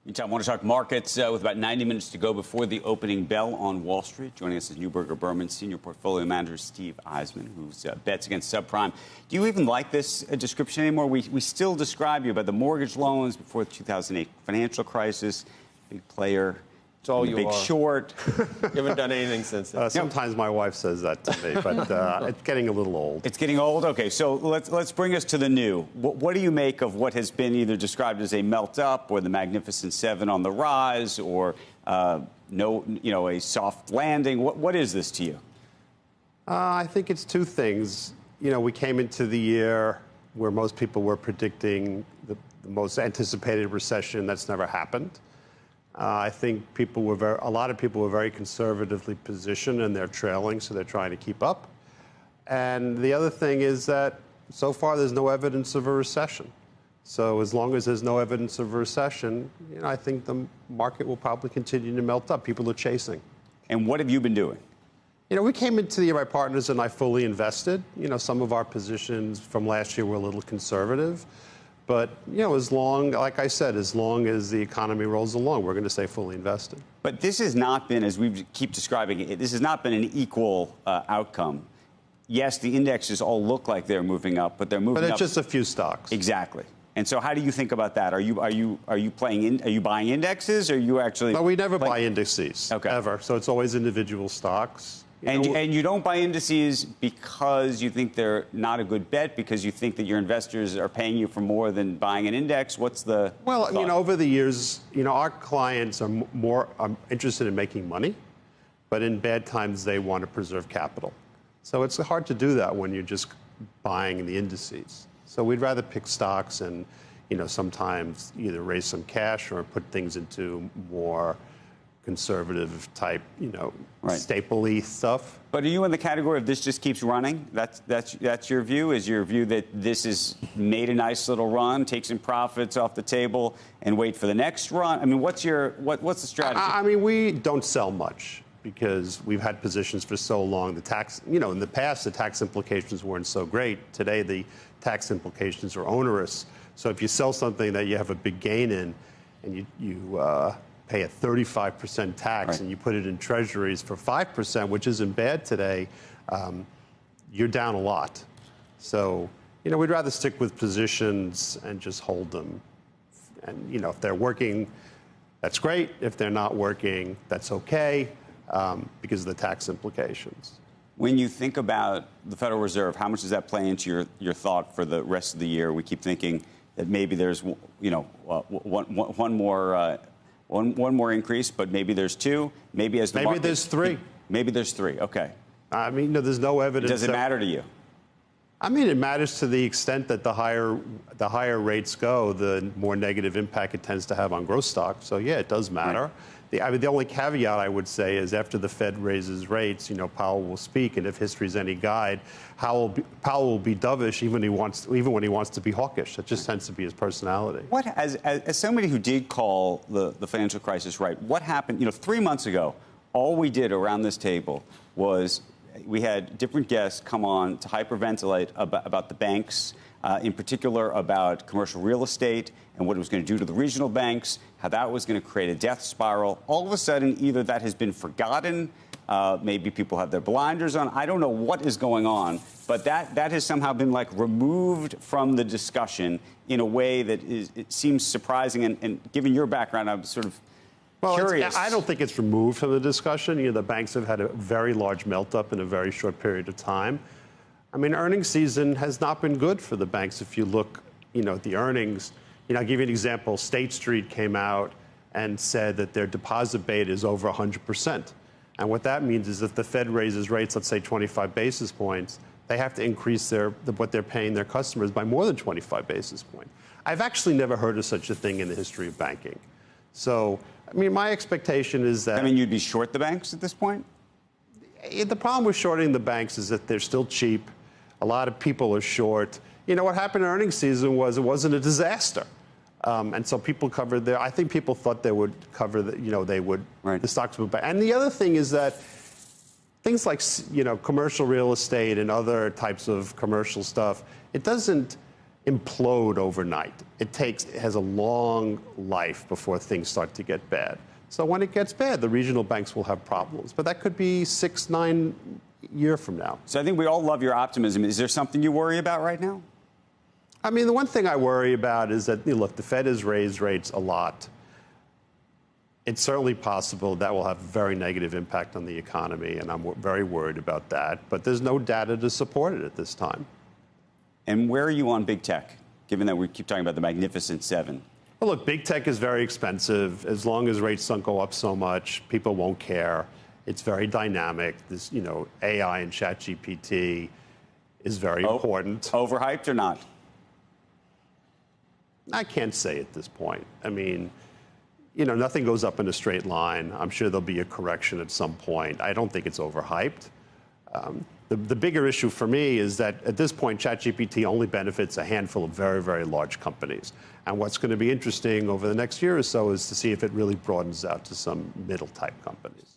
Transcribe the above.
I want to talk markets with about 90 minutes to go before the opening bell on Wall Street. Joining us is Neuberger Berman senior portfolio manager Steve Eisman, who's bets against subprime. Do you even like this description anymore? We still describe you by the mortgage loans before the 2008 financial crisis, big player. It's all you big are. Short. You haven't done anything since then. Sometimes my wife says that to me, but it's getting a little old. It's getting old? Okay, so let's bring us to the new. What do you make of what has been either described as a melt up or the Magnificent Seven on the rise or a soft landing? What is this to you? I think it's two things. We came into the year where most people were predicting the most anticipated recession that's never happened. I think a lot of people were very conservatively positioned, and they're trailing, so they're trying to keep up. And the other thing is that so far there's no evidence of a recession. So as long as there's no evidence of a recession, I think the market will probably continue to melt up. People are chasing. And what have you been doing? We came into the year, my partners and I fully invested. Some of our positions from last year were a little conservative. But, like I said, as long as the economy rolls along, we're going to stay fully invested. But this has not been, as we keep describing it, this has not been an equal outcome. Yes, the indexes all look like they're moving up, but they're moving up. But it's just a few stocks. Exactly. And so how do you think about that? Are you buying indexes, or are you actually? No, we never buy indices, ever. So it's always individual stocks. And you don't buy indices because you think they're not a good bet, because you think that your investors are paying you for more than buying an index? What's the thought? Over the years, our clients are more interested in making money, but in bad times they want to preserve capital. So it's hard to do that when you're just buying the indices. So we'd rather pick stocks and, sometimes either raise some cash or put things into more conservative type, staple-y stuff. But are you in the category of this just keeps running? That's your view? Is your view that this has made a nice little run, take some profits off the table, and wait for the next run? I mean, what's the strategy? We don't sell much because we've had positions for so long. The tax, in the past, the tax implications weren't so great. Today, the tax implications are onerous. So if you sell something that you have a big gain in, and you pay a 35% tax, and you put it in treasuries for 5%, which isn't bad today, you're down a lot. So, we'd rather stick with positions and just hold them. And, if they're working, that's great. If they're not working, that's okay, because of the tax implications. When you think about the Federal Reserve, how much does that play into your thought for the rest of the year? We keep thinking that maybe there's, one more increase, but maybe there's two. Maybe there's three. Maybe there's three. Okay. There's no evidence. Does it matter to you? It matters to the extent that the higher rates go, the more negative impact it tends to have on growth stocks. So yeah, it does matter. Right. The only caveat I would say is after the Fed raises rates, Powell will speak, and if history's any guide, Powell will be dovish even when he wants to be hawkish. That just tends to be his personality. As somebody who did call the financial crisis right, what happened? 3 months ago, all we did around this table was we had different guests come on to hyperventilate about the banks, in particular about commercial real estate and what it was going to do to the regional banks, how that was going to create a death spiral. All of a sudden, either that has been forgotten, maybe people have their blinders on. I don't know what is going on, but that has somehow been removed from the discussion in a way that it seems surprising. And given your background, I'm sort of curious. I don't think it's removed from the discussion. The banks have had a very large melt-up in a very short period of time. Earnings season has not been good for the banks. If you look, at the earnings, I'll give you an example. State Street came out and said that their deposit beta is over 100%. And what that means is if the Fed raises rates, let's say 25 basis points, they have to increase what they're paying their customers by more than 25 basis points. I've actually never heard of such a thing in the history of banking. So, my expectation is that... you'd be short the banks at this point? The problem with shorting the banks is that they're still cheap. A lot of people are short. What happened in earnings season was it wasn't a disaster. And so people covered I think people thought they would cover the stocks would buy. And the other thing is that things like, commercial real estate and other types of commercial stuff, it doesn't, implode overnight. It has a long life before things start to get bad. So when it gets bad, the regional banks will have problems. But that could be 6-9 years from now. So I think we all love your optimism. Is there something you worry about right now? I mean, the one thing I worry about is that, look, the Fed has raised rates a lot. It's certainly possible that will have a very negative impact on the economy, and I'm very worried about that. But there's no data to support it at this time. And where are you on big tech, given that we keep talking about the Magnificent Seven? Well, look, big tech is very expensive. As long as rates don't go up so much, people won't care. It's very dynamic. This, AI and ChatGPT is very important. Overhyped or not? I can't say at this point. I mean, nothing goes up in a straight line. I'm sure there'll be a correction at some point. I don't think it's overhyped. The bigger issue for me is that at this point, ChatGPT only benefits a handful of very, very large companies. And what's going to be interesting over the next year or so is to see if it really broadens out to some middle-type companies.